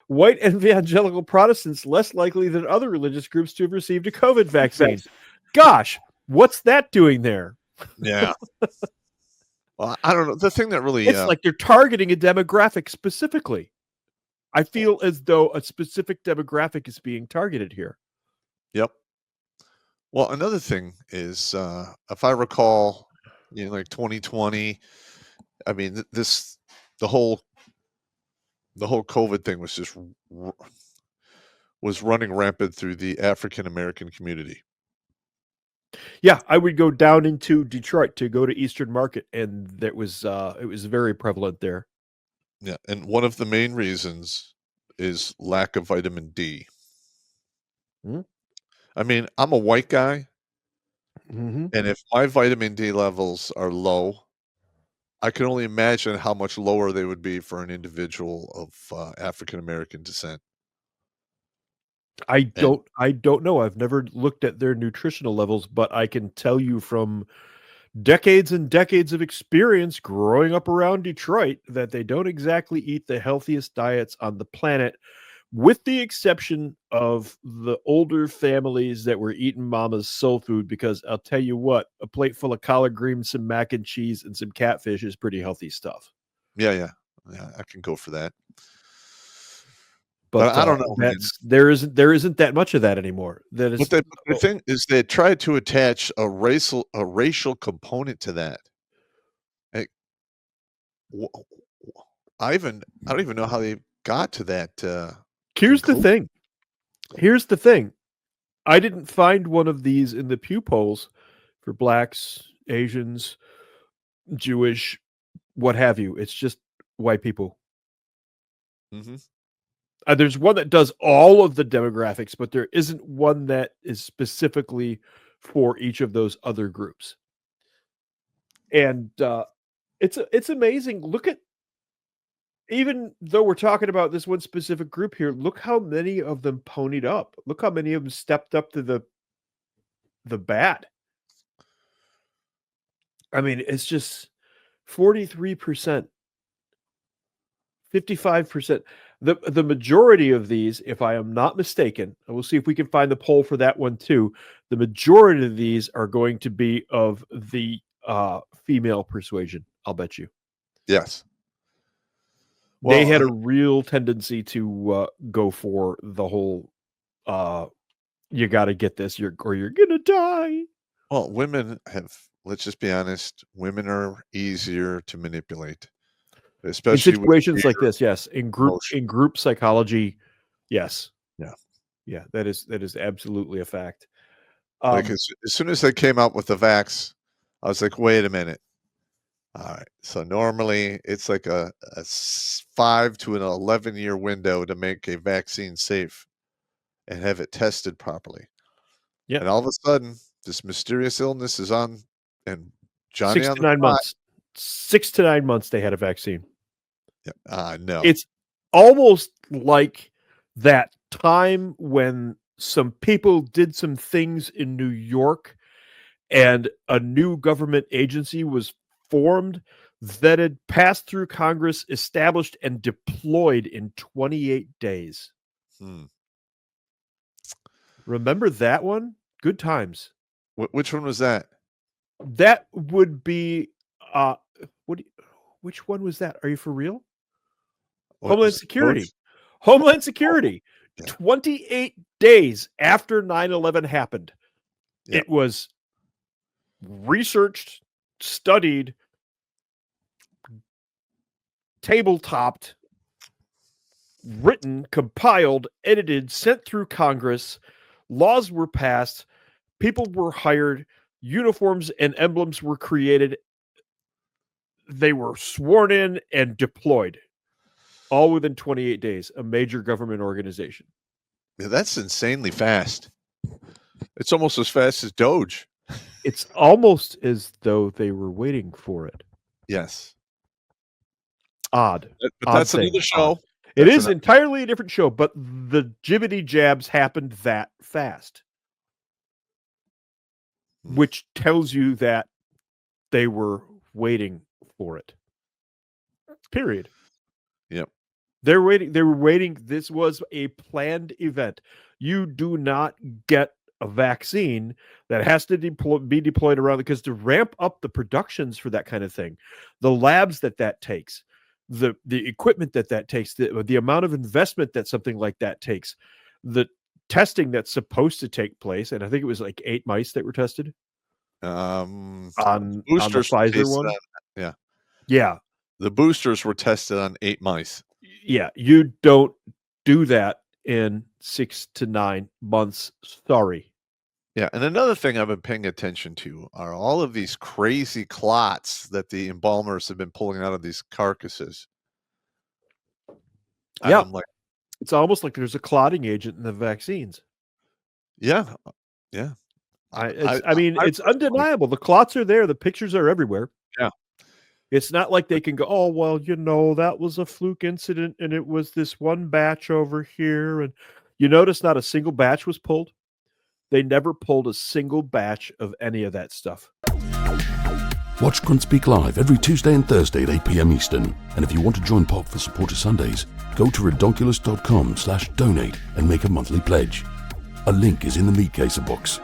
white evangelical Protestants less likely than other religious groups to have received a COVID vaccine. Gosh, what's that doing there? Yeah. Well, I don't know. The thing that really, It's like they're targeting a demographic specifically. I feel as though a specific demographic is being targeted here. yep. Well, another thing is, if I recall, like 2020, I mean, the whole COVID thing was just was running rampant through the African American community. Yeah, I would go down into Detroit to go to Eastern Market, and it was very prevalent there. Yeah, and one of the main reasons is lack of vitamin D. Mm-hmm. I mean, I'm a white guy, Mm-hmm. and if my vitamin D levels are low, I can only imagine how much lower they would be for an individual of African American descent. I And don't know. I've never looked at their nutritional levels, but I can tell you from decades and decades of experience growing up around Detroit that they don't exactly eat the healthiest diets on the planet, with the exception of the older families that were eating mama's soul food. Because I'll tell you what, a plate full of collard greens, some mac and cheese, and some catfish is pretty healthy stuff. yeah, I can go for that. But But I don't know, man. there isn't that much of that anymore. That But is, the thing is they tried to attach a racial component to that. Like, wh wh I don't even know how they got to that, here's the conclusion. thing. Here's the thing. I didn't find one of these in the Pew polls for blacks, Asians, Jewish, what have you. It's just white people. Mhm. There's one that does all of the demographics, but there isn't one that is specifically for each of those other groups. And it's amazing. Look at, even though we're talking about this one specific group here, look how many of them ponied up. Look how many of them stepped up to the bat. I mean, it's just 43%, 55%. The majority of these, if I am not mistaken, and we'll see if we can find the poll for that one too. The majority of these are going to be of the female persuasion. I'll bet you. Yes. They Well, had a real tendency to go for the whole uh, "you got to get this, or you're gonna die." women have, let's just be honest, women are easier to manipulate, In especially with fear situations like this, yes. In and group emotion. in group psychology, yes. Yeah. Yeah, that is absolutely a fact. Like, Um, as soon as they came out with the vax, I was like, "Wait a minute. Alright, so normally it's like a 5 to an 11-year window to make a vaccine safe and have it tested properly." yeah, And all of a sudden, this mysterious illness is on and Johnny 6 on to the 9 spot. months. 6 to 9 months they had a vaccine. Yeah, no. It's almost like that time when some people did some things in New York and a new government agency was formed, that had passed through Congress, established, and deployed in 28 days. Hmm. Remember that one? Good times. Which one was that? That would be, uh, what do you which one was that? Are you for real? What Homeland was it, George? Security. Homeland Security. Yeah, 28 days after 9/11 happened, yeah. it was researched, studied, tabletopped, written, compiled, edited, sent through Congress. Laws were passed, people were hired, uniforms and emblems were created. They were sworn in and deployed all within 28 days, a major government organization. Yeah, that's insanely fast. It's almost as fast as Doge. It's almost as though they were waiting for it. Yes. Odd. But Odd that's thing. another Odd. show. It That's is another. entirely a different show, but the jibbity jabs happened that fast, Hmm. which tells you that they were waiting for it. Period. Yep. They're waiting. They were waiting. This was a planned event. You do not get a vaccine that has to be deployed around, because to ramp up the productions for that kind of thing, the labs that takes, the equipment that takes, the amount of investment that something like that takes, the testing that's supposed to take place, and I think it was like 8 mice that were tested on the Boosters were Pfizer tested one. on, yeah, Yeah, the boosters were tested on 8 mice. yeah. You don't do that in 6 to 9 months. Sorry. Yeah, and another thing I've been paying attention to are all of these crazy clots that the embalmers have been pulling out of these carcasses. And Yeah. I'm like, It's almost like there's a clotting agent in the vaccines. yeah, yeah. I mean, I it's personally, undeniable. The clots are there. The pictures are everywhere. yeah, It's not like they can go, oh, well, that was a fluke incident and it was this one batch over here. And you notice not a single batch was pulled. They never pulled a single batch of any of that stuff. Watch Grunt Speak live every Tuesday and Thursday at 8 p.m. Eastern. And if you want to join Pop for Supporter Sundays, go to redonkulous.com/donate and make a monthly pledge. A link is in the meat caser box.